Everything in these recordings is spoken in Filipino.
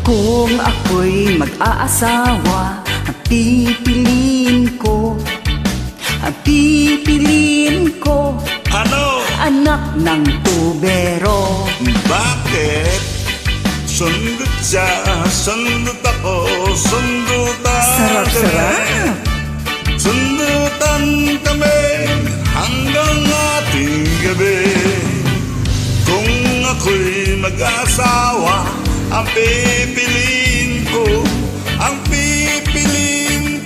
Kung ako'y mag-aasawa, ang pipiliin ko, Ano? anak ng tubero. Bakit? Sundot siya, sundot ako, sundutan Sarap-sarap. Sundutan kami hanggang ating gabi. Kung ako'y mag-asawa, ang pipiliin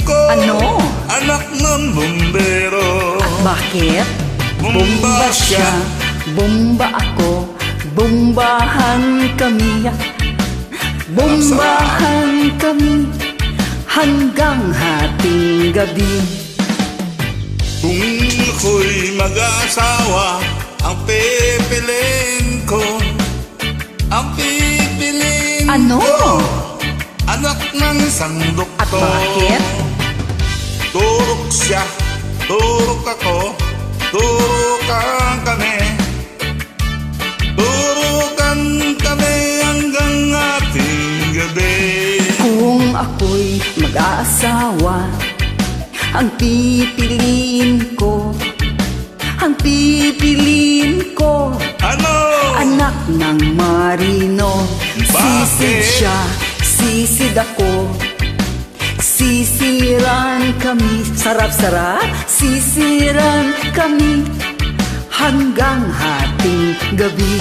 ko, Ano? anak ng bumbero. Bakit? Bomba siya, bomba ako, bombahan kami. Bombahan kami hanggang hating gabi. Kung ako'y mag-asawa, ang pipiliin ko, Ano? anak ng isang doktor. At bakit? Turok siya, turok ako, turukan kami. Turukan kami hanggang ating gabi. Kung ako'y mag-aasawa, ang pipiliin ko, Ano? anak ng marino. Sisid Bakit? siya, sisid ako, sisiran kami. Sarap-sarap, sisiran kami hanggang hating gabi.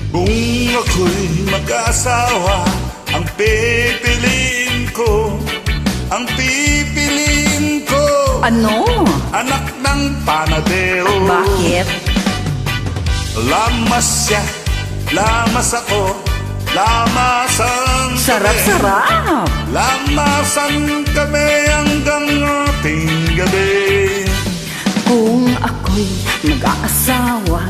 Kung ako'y mag-asawa, ang pipiliin ko, Ano? anak ng panadero. Bakit? Lamas siya, lamas ako, lamasan kami. Sarap-sarap. Lamasan kami hanggang ating gabi. Kung ako'y mag-aasawa,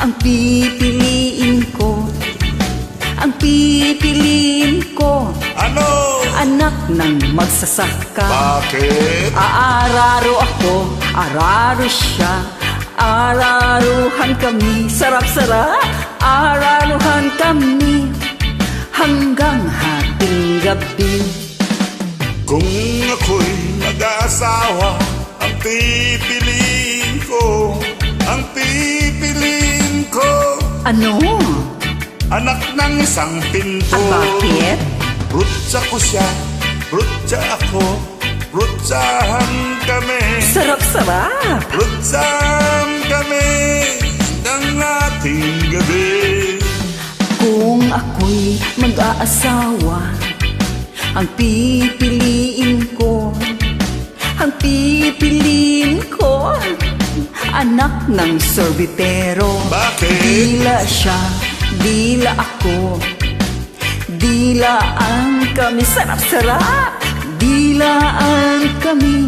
ang pipiliin ko, Ano? anak ng magsasaka. Bakit? Aararo ako, araro siya, araruhan kami. Sarap-sarap, araruhan kami hanggang hating gabi. Kung ako'y mag-asawa, ang pipiliin ko, Ano? anak ng isang pinto. At bakit? Rutsa ko siya, rutsa ako, rutsahan kami. Sarap-sarap. Rutsahan kami hanggang ating gabi. Kung ako'y mag-aasawa, ang pipiliin ko, anak ng sorbitero. Bakit? Dila siya, dila ako, dilaan kami. Sarap-sarap, dilaan kami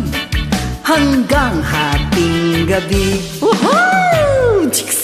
hanggang hating gabi. Woohoo! Chicks!